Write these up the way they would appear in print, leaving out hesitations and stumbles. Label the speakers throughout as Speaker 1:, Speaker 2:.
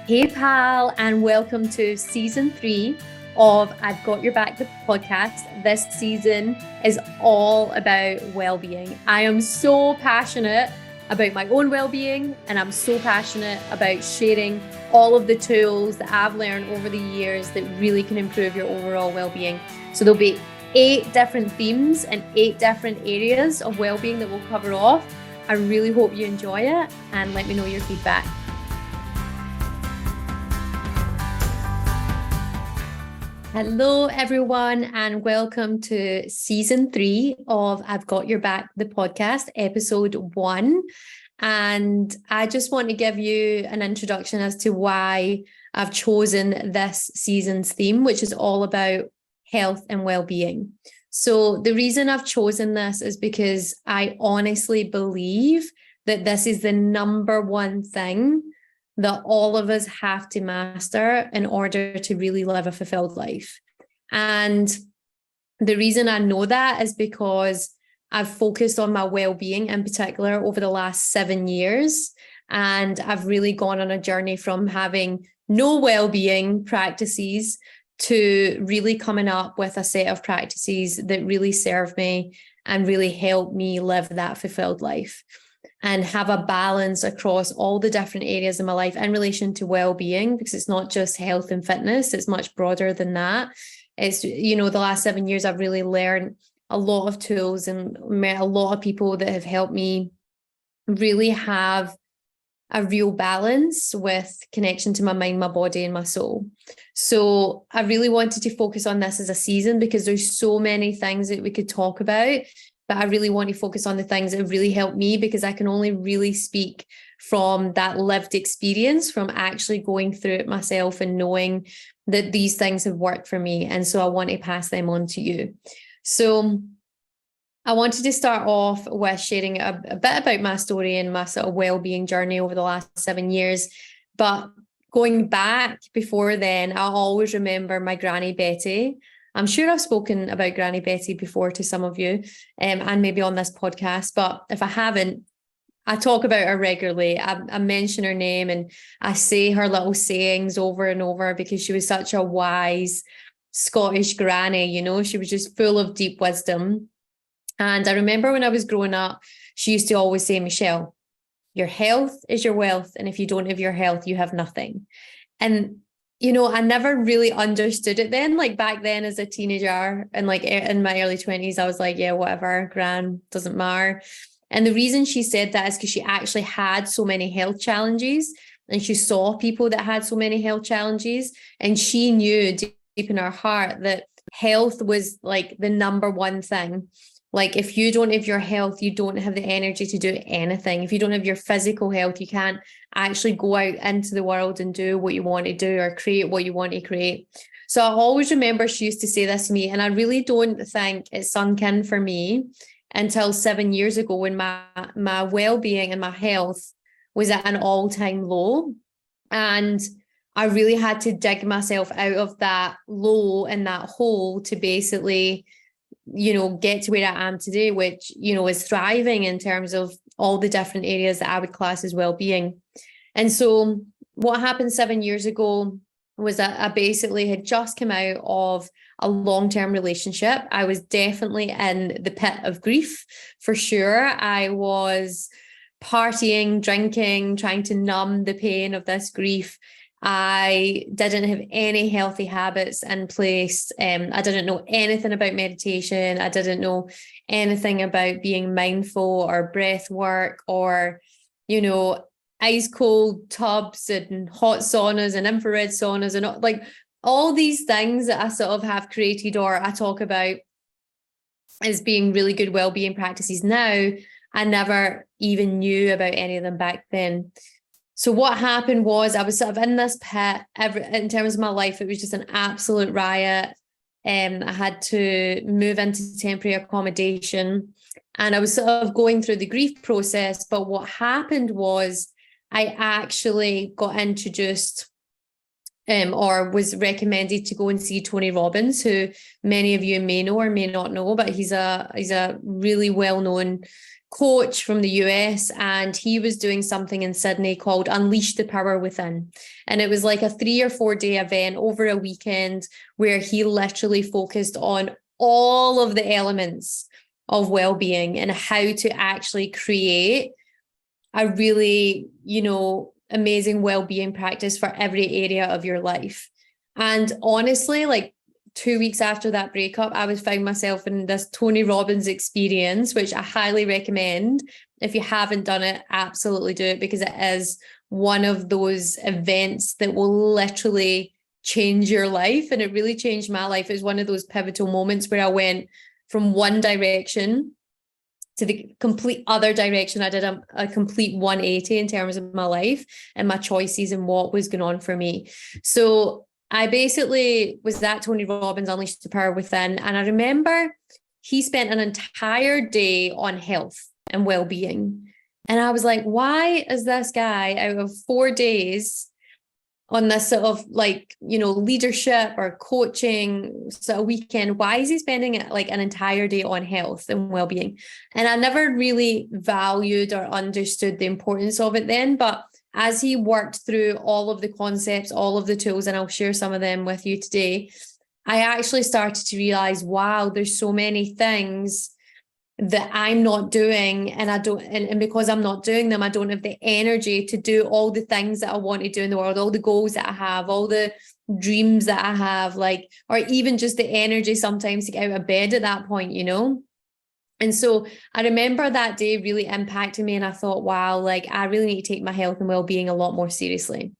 Speaker 1: Hey, pal, and welcome to season 3 of I've Got Your Back, the podcast. This season is all about well-being. I am so passionate about my own well-being, and I'm so passionate about sharing all of the tools that I've learned over the years that really can improve your overall well-being. So there'll be 8 different themes and 8 different areas of well-being that we'll cover off. I really hope you enjoy it, and let me know your feedback. Hello, everyone, and welcome to season 3 of I've Got Your Back, the podcast, episode 1. And I just want to give you an introduction as to why I've chosen this season's theme, which is all about health and well-being. So the reason I've chosen this is because I honestly believe that this is the number one thing that all of us have to master in order to really live a fulfilled life. And the reason I know that is because I've focused on my well-being in particular over the last 7 years. And I've really gone on a journey from having no well-being practices to really coming up with a set of practices that really serve me and really help me live that fulfilled life and have a balance across all the different areas of my life in relation to well-being, because it's not just health and fitness, it's much broader than that. It's, the last 7 years, I've really learned a lot of tools and met a lot of people that have helped me really have a real balance with connection to my mind, my body, and my soul. So I really wanted to focus on this as a season because there's so many things that we could talk about. But I really want to focus on the things that really helped me, because I can only really speak from that lived experience, from actually going through it myself and knowing that these things have worked for me. And so I want to pass them on to you. So I wanted to start off with sharing a bit about my story and my sort of well-being journey over the last 7 years. But going back before then, I always remember my Granny Betty. I'm sure I've spoken about Granny Betty before to some of you, and maybe on this podcast, but if I haven't, I talk about her regularly. I mention her name and I say her little sayings over and over because she was such a wise Scottish granny, she was just full of deep wisdom. And I remember when I was growing up, she used to always say, Michelle, your health is your wealth, and if you don't have your health, you have nothing. And I never really understood it then. Like back then as a teenager and like in my early 20s, I was like, yeah, whatever, gran, doesn't matter. And the reason she said that is because she actually had so many health challenges and she saw people that had so many health challenges. And she knew deep in her heart that health was like the number one thing. Like if you don't have your health, you don't have the energy to do anything. If you don't have your physical health, you can't actually go out into the world and do what you want to do or create what you want to create. So I always remember she used to say this to me, and I really don't think it sunk in for me until 7 years ago when my well-being and my health was at an all-time low. And I really had to dig myself out of that low and that hole to basically get to where I am today, which, is thriving in terms of all the different areas that I would class as well-being. And so what happened 7 years ago was that I basically had just come out of a long-term relationship. I was definitely in the pit of grief, for sure. I was partying, drinking, trying to numb the pain of this grief. I didn't have any healthy habits in place. I didn't know anything about meditation. I didn't know anything about being mindful or breath work or, ice cold tubs and hot saunas and infrared saunas and like all these things that I sort of have created or I talk about as being really good well-being practices now. I never even knew about any of them back then. So what happened was I was sort of in this pit. In terms of my life, it was just an absolute riot. I had to move into temporary accommodation and I was sort of going through the grief process. But what happened was I actually got introduced or was recommended to go and see Tony Robbins, who many of you may know or may not know, but he's a really well-known coach from the US, and he was doing something in Sydney called Unleash the Power Within. And it was like a 3 or 4 day event over a weekend where he literally focused on all of the elements of well-being and how to actually create a really, amazing well-being practice for every area of your life. And honestly, like 2 weeks after that breakup, I would find myself in this Tony Robbins experience, which I highly recommend. If you haven't done it, absolutely do it, because it is one of those events that will literally change your life. And it really changed my life. It was one of those pivotal moments where I went from one direction to the complete other direction. I did a complete 180 in terms of my life and my choices and what was going on for me. So I basically was at Tony Robbins Unleash the Power Within. And I remember he spent an entire day on health and well-being. And I was like, why is this guy out of 4 days on this sort of leadership or coaching sort of weekend, why is he spending like an entire day on health and well-being? And I never really valued or understood the importance of it then. But as he worked through all of the concepts, all of the tools, and I'll share some of them with you today, I actually started to realize, wow, there's so many things that I'm not doing, and because I'm not doing them, I don't have the energy to do all the things that I want to do in the world, all the goals that I have, all the dreams that I have, or even just the energy sometimes to get out of bed at that point, And so I remember that day really impacted me, and I thought, wow, I really need to take my health and well-being a lot more seriously.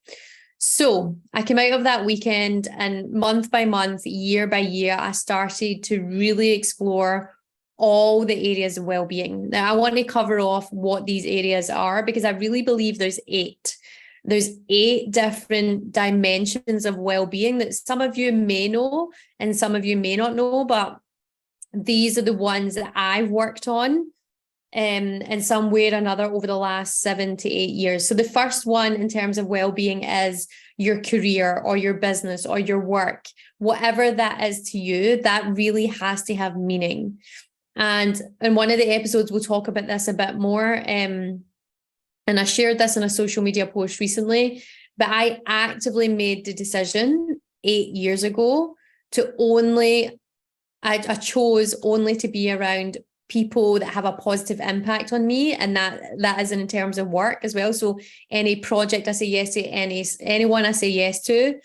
Speaker 1: So I came out of that weekend, and month by month, year by year, I started to really explore all the areas of well-being. Now, I want to cover off what these areas are, because I really believe there's 8. There's 8 different dimensions of well-being that some of you may know and some of you may not know, but these are the ones that I've worked on in some way or another over the last 7 to 8 years. So the first one in terms of well-being is your career or your business or your work, whatever that is to you, that really has to have meaning. And in one of the episodes, we'll talk about this a bit more. And I shared this in a social media post recently, but I actively made the decision 8 years ago to I chose only to be around people that have a positive impact on me. And that is in terms of work as well. So any project I say yes to, anyone I say yes to,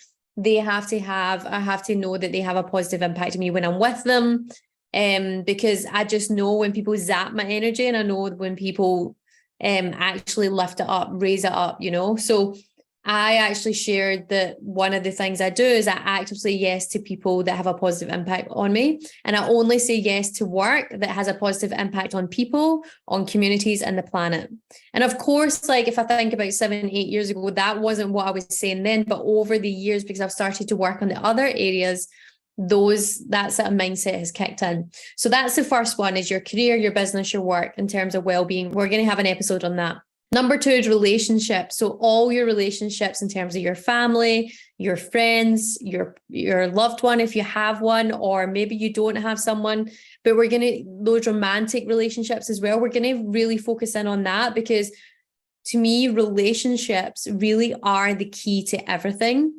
Speaker 1: I have to know that they have a positive impact on me when I'm with them. Because I just know when people zap my energy, and I know when people actually lift it up, raise it up, So I actually shared that one of the things I do is I actively say yes to people that have a positive impact on me. And I only say yes to work that has a positive impact on people, on communities, and the planet. And of course, if I think about 7, 8 years ago, that wasn't what I was saying then, but over the years, because I've started to work on the other areas, that sort of mindset has kicked in. So that's the first one, is your career, your business, your work in terms of well-being. We're going to have an episode on that. Number 2 is relationships. So all your relationships in terms of your family, your friends, your loved one, if you have one, or maybe you don't have someone, but those romantic relationships as well, we're going to really focus in on that, because to me, relationships really are the key to everything.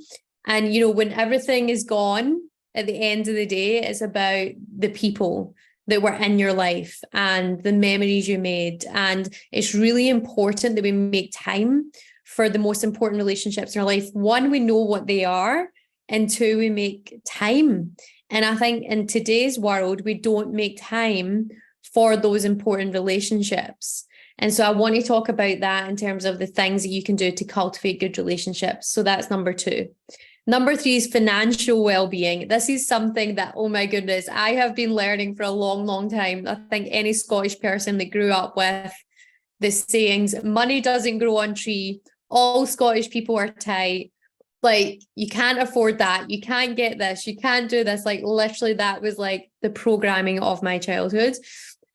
Speaker 1: And, when everything is gone, at the end of the day, it's about the people that were in your life and the memories you made. And it's really important that we make time for the most important relationships in our life. 1, we know what they are, and 2, we make time. And I think in today's world, we don't make time for those important relationships. And so I want to talk about that in terms of the things that you can do to cultivate good relationships. So that's number 2. Number 3 is financial well-being. This is something that, oh my goodness, I have been learning for a long, long time. I think any Scottish person that grew up with the sayings, money doesn't grow on tree, all Scottish people are tight, you can't afford that, you can't get this, you can't do this. Literally that was the programming of my childhood.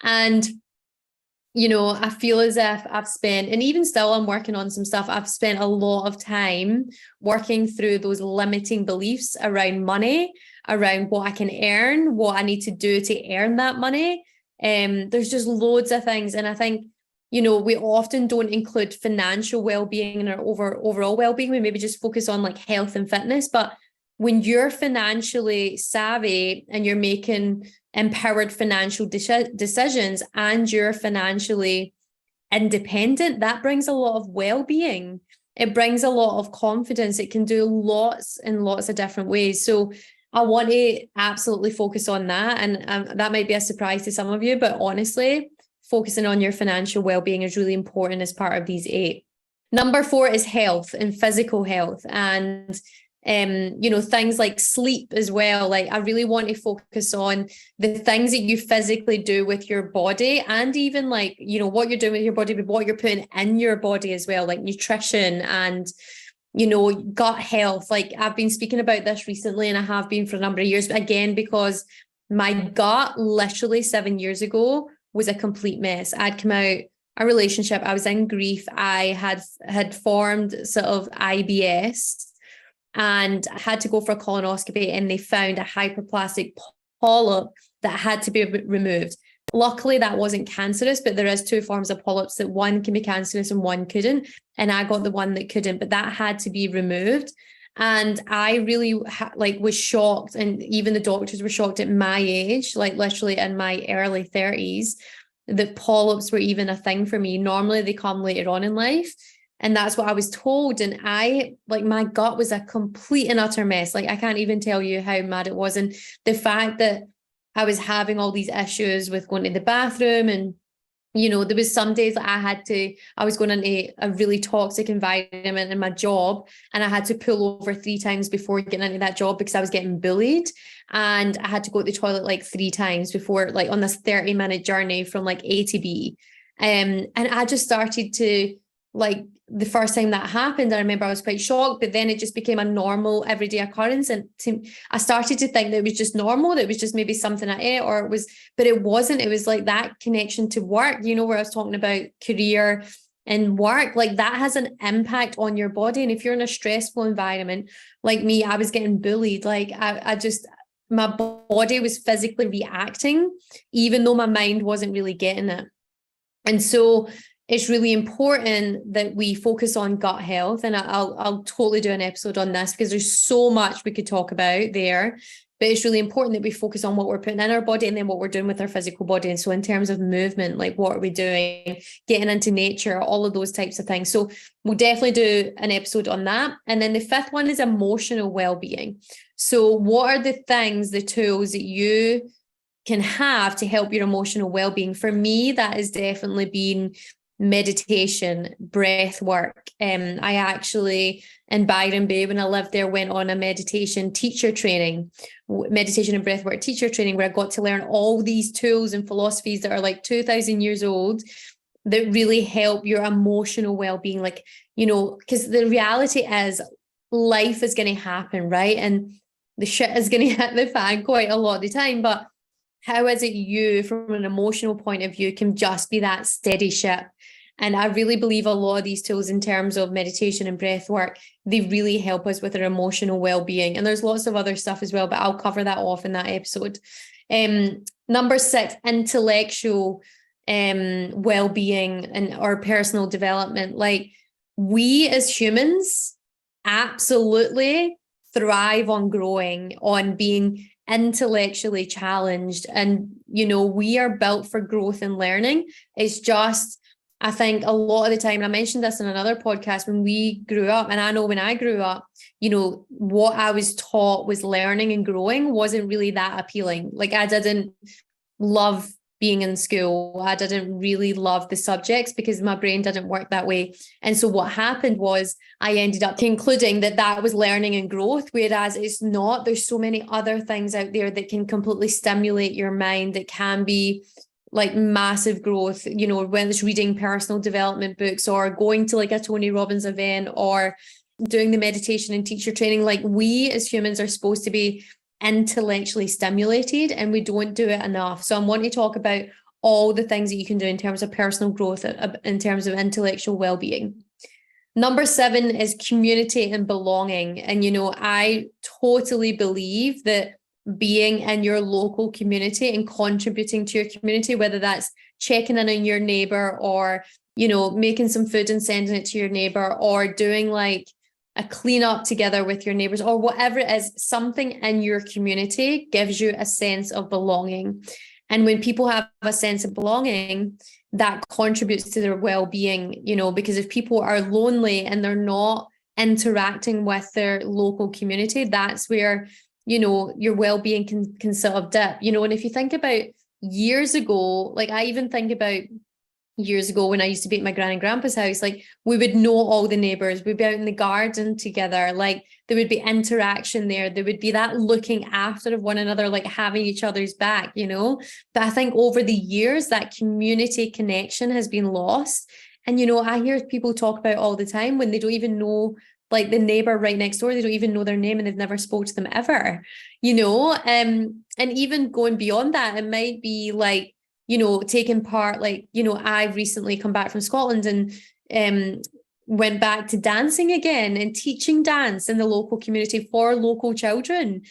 Speaker 1: And I feel as if I've spent, and even still I'm working on some stuff, I've spent a lot of time working through those limiting beliefs around money, around what I can earn, what I need to do to earn that money. There's just loads of things. And I think, we often don't include financial well-being in our overall well-being. We maybe just focus on like health and fitness. But when you're financially savvy and you're making empowered financial decisions and you're financially independent, that brings a lot of well-being. It brings a lot of confidence. It can do lots and lots of different ways. So I want to absolutely focus on that. And that might be a surprise to some of you, but honestly, focusing on your financial well-being is really important as part of these 8. Number 4 is health and physical health. And things like sleep as well. Like I really want to focus on the things that you physically do with your body, and even like, what you're doing with your body, but what you're putting in your body as well, like nutrition and, gut health. Like I've been speaking about this recently, and I have been for a number of years, but again, because my gut literally 7 years ago was a complete mess. I'd come out a relationship. I was in grief. I had formed sort of IBS, and I had to go for a colonoscopy, and they found a hyperplastic polyp that had to be removed. Luckily, that wasn't cancerous, but there is 2 forms of polyps, that one can be cancerous and one couldn't. And I got the one that couldn't, but that had to be removed. And I really was shocked. And even the doctors were shocked at my age, like literally in my early 30s, that polyps were even a thing for me. Normally they come later on in life. And that's what I was told. And my gut was a complete and utter mess. Like I can't even tell you how mad it was. And the fact that I was having all these issues with going to the bathroom, and there was some days that I was going into a really toxic environment in my job, and I had to pull over 3 times before getting into that job because I was getting bullied. And I had to go to the toilet like 3 times before, like on this 30-minute journey from like A to B. And I just started to, like, the first time that happened, I remember I was quite shocked, but then it just became a normal everyday occurrence. And I started to think that it was just normal, that it was just maybe something I ate, but it wasn't. It was like that connection to work, where I was talking about career and work, like that has an impact on your body. And if you're in a stressful environment, like me, I was getting bullied. Like my body was physically reacting, even though my mind wasn't really getting it. And so it's really important that we focus on gut health. And I'll totally do an episode on this because there's so much we could talk about there. But it's really important that we focus on what we're putting in our body and then what we're doing with our physical body. And so in terms of movement, like what are we doing, getting into nature, all of those types of things. So we'll definitely do an episode on that. And then the 5th one is emotional well-being. So what are the things, the tools that you can have to help your emotional well-being? For me, that has definitely been meditation, breath work. I actually, in Byron Bay, when I lived there, went on a meditation teacher training, meditation and breath work teacher training, where I got to learn all these tools and philosophies that are like 2,000 years old that really help your emotional well-being. Like, because the reality is life is going to happen, right? And the shit is going to hit the fan quite a lot of the time. But how is it you, from an emotional point of view, can just be that steady ship? And I really believe a lot of these tools in terms of meditation and breath work, they really help us with our emotional well-being. And there's lots of other stuff as well, but I'll cover that off in that episode. Number 6, intellectual well-being and our personal development. Like, we as humans absolutely thrive on growing, on being intellectually challenged. And, we are built for growth and learning. It's just, I think a lot of the time, and I mentioned this in another podcast, when we grew up, and I know when I grew up, what I was taught was learning and growing wasn't really that appealing. Like I didn't love being in school. I didn't really love the subjects because my brain didn't work that way. And so what happened was I ended up concluding that was learning and growth, whereas it's not. There's so many other things out there that can completely stimulate your mind, that can be like massive growth, when it's reading personal development books or going to like a Tony Robbins event or doing the meditation and teacher training. Like, we as humans are supposed to be intellectually stimulated, and we don't do it enough. So I want to talk about all the things that you can do in terms of personal growth, in terms of intellectual well-being. Number 7 is community and belonging. And, I totally believe that being in your local community and contributing to your community, whether that's checking in on your neighbor or, making some food and sending it to your neighbor, or doing like a cleanup together with your neighbors, or whatever it is, something in your community gives you a sense of belonging. And when people have a sense of belonging, that contributes to their well-being, because if people are lonely and they're not interacting with their local community, that's where, your well-being can sort of dip, and if you think about years ago, like I even think about years ago when I used to be at my gran and grandpa's house, like we would know all the neighbors, we'd be out in the garden together, like there would be interaction there would be that looking after of one another, like having each other's back, but I think over the years that community connection has been lost. And I hear people talk about all the time when they don't even know, like the neighbor right next door, they don't even know their name and they've never spoke to them ever, and even going beyond that, it might be like, taking part, like, I've recently come back from Scotland and went back to dancing again and teaching dance in the local community for local children,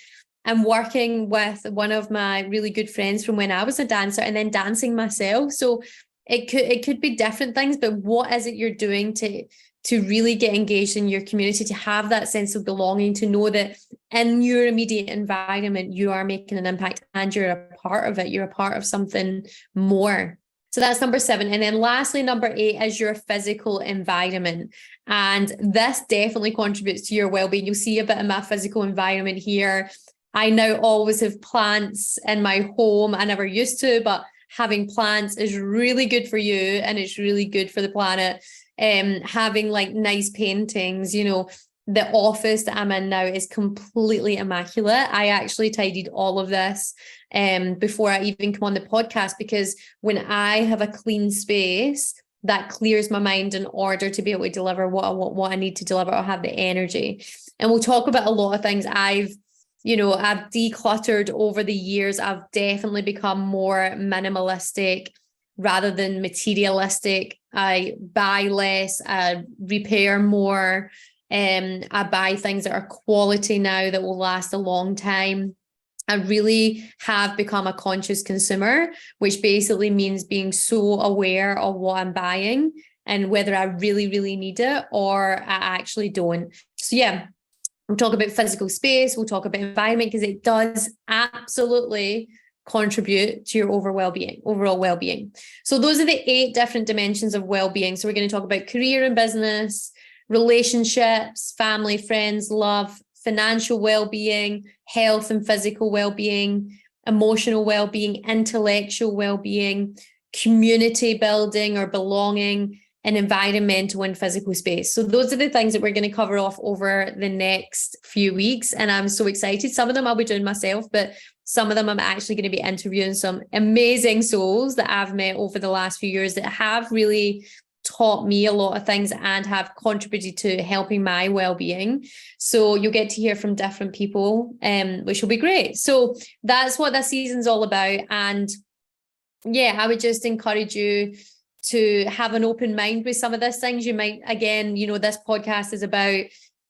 Speaker 1: and working with one of my really good friends from when I was a dancer and then dancing myself. So it could be different things, but what is it you're doing to really get engaged in your community, to have that sense of belonging, to know that in your immediate environment, you are making an impact and you're a part of it. You're a part of something more. So that's number 7. And then lastly, number 8 is your physical environment. And this definitely contributes to your well-being. You'll see a bit of my physical environment here. I now always have plants in my home. I never used to, but having plants is really good for you and it's really good for the planet. Having like nice paintings, the office that I'm in now is completely immaculate. I actually tidied all of this before I even come on the podcast, because when I have a clean space, that clears my mind in order to be able to deliver what I need to deliver, or have the energy. And we'll talk about a lot of things. I've decluttered over the years. I've definitely become more minimalistic rather than materialistic. I buy less, I repair more, I buy things that are quality now that will last a long time. I really have become a conscious consumer, which basically means being so aware of what I'm buying and whether I really, really need it or I actually don't. So yeah, we'll talk about physical space, we'll talk about environment, because it does absolutely contribute to your overall well-being. So those are the 8 different dimensions of well-being. So we're going to talk about career and business, relationships, family, friends, love, financial well-being, health and physical well-being, emotional well-being, intellectual well-being, community building or belonging, and environmental and physical space. So those are the things that we're going to cover off over the next few weeks. And I'm so excited. Some of them I'll be doing myself, but some of them I'm actually going to be interviewing some amazing souls that I've met over the last few years that have really taught me a lot of things and have contributed to helping my well-being. So you'll get to hear from different people, which will be great. So that's what this season's all about. And yeah, I would just encourage you to have an open mind with some of these things. You might, again, this podcast is about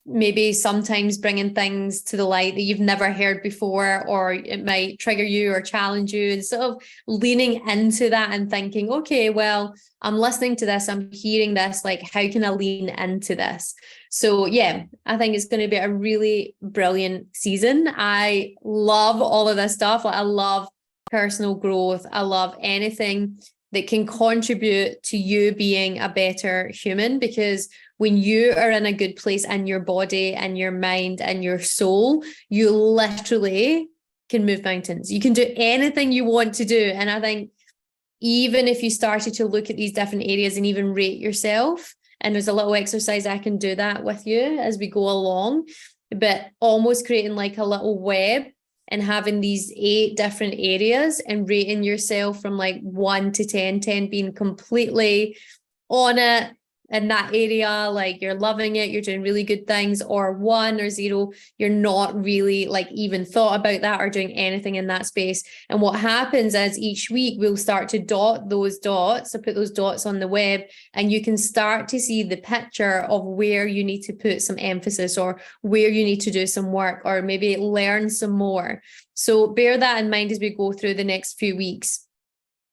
Speaker 1: maybe sometimes bringing things to the light that you've never heard before, or it might trigger you or challenge you, and sort of leaning into that and thinking, okay, well, I'm listening to this, I'm hearing this, like, how can I lean into this? So yeah, I think it's going to be a really brilliant season. I love all of this stuff. Like, I love personal growth. I love anything that can contribute to you being a better human, because when you are in a good place in your body and your mind and your soul, you literally can move mountains. You can do anything you want to do. And I think even if you started to look at these different areas and even rate yourself, and there's a little exercise I can do that with you as we go along, but almost creating like a little web and having these 8 different areas and rating yourself from like 1 to 10, 10 being completely on it, in that area, like you're loving it, you're doing really good things, or 1 or 0, you're not really like even thought about that or doing anything in that space. And what happens is each week we'll start to dot those dots, or put those dots on the web, and you can start to see the picture of where you need to put some emphasis, or where you need to do some work, or maybe learn some more. So bear that in mind as we go through the next few weeks,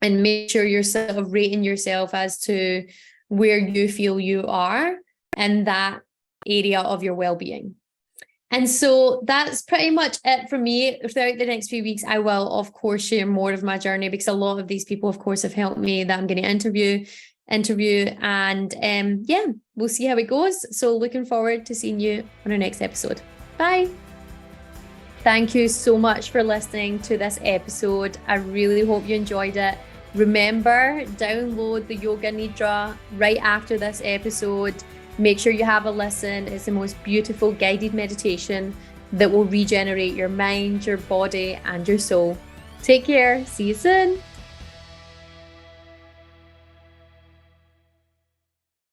Speaker 1: and make sure you're sort of rating yourself as to where you feel you are in that area of your well-being. And so that's pretty much it for me. Throughout the next few weeks, I will, of course, share more of my journey, because a lot of these people, of course, have helped me that I'm going to interview. And yeah, we'll see how it goes. So looking forward to seeing you on our next episode. Bye. Thank you so much for listening to this episode. I really hope you enjoyed it. Remember, download the Yoga Nidra right after this episode. Make sure you have a listen. It's the most beautiful guided meditation that will regenerate your mind, your body, and your soul. Take care. See you soon.